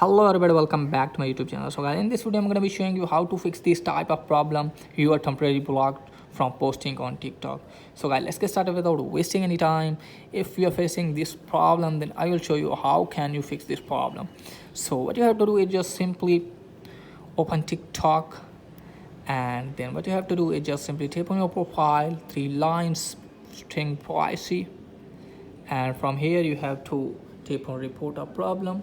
Hello everybody, welcome back to my YouTube channel. So guys, in this video I'm going to be showing you how to fix this type of problem. You are temporarily blocked from posting on TikTok. So guys, let's get started without wasting any time. If you are facing this problem, then I will show you how can you fix this problem. So what you have to do is just simply open TikTok, and then what you have to do is just simply tap on your profile, 3 lines, string privacy, and from here you have to tap on report a problem.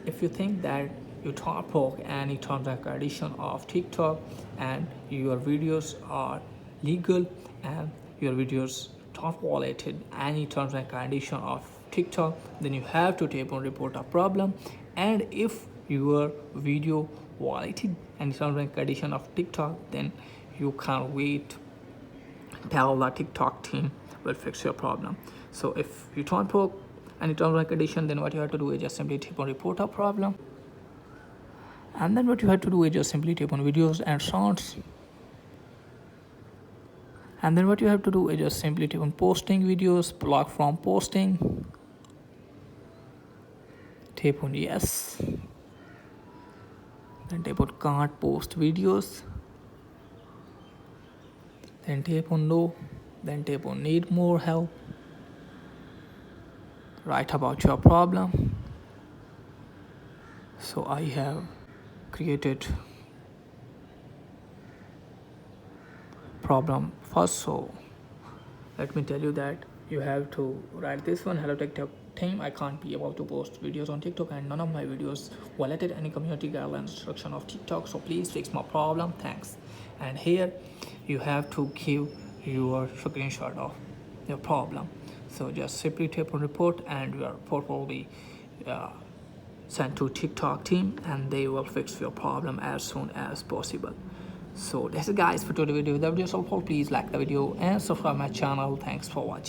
If you think that you don't broke any terms and condition of TikTok and your videos are legal and your videos don't violated any terms and condition of TikTok, then you have to tap on report a problem. And if your video violated any terms and condition of TikTok, then you can't wait till the TikTok team will fix your problem. So if you don't broke any terms and condition, then what you have to do is just simply tap on report a problem, and then what you have to do is just simply tap on videos and sounds, and then what you have to do is just simply tap on posting videos, block from posting, tap on yes, then tap on can't post videos, then tap on no, then tap on need more help, write about your problem. So I have created problem first, so let me tell you that you have to write this one. Hello TikTok team, I can't be able to post videos on TikTok and none of my videos violated any community guidelines instruction of TikTok, so please fix my problem, thanks. And here you have to give your screenshot of your problem. So just simply tap on report and your report will be sent to TikTok team and they will fix your problem as soon as possible. So that's it guys for today's video. If the video is helpful, please like the video and subscribe my channel. Thanks for watching.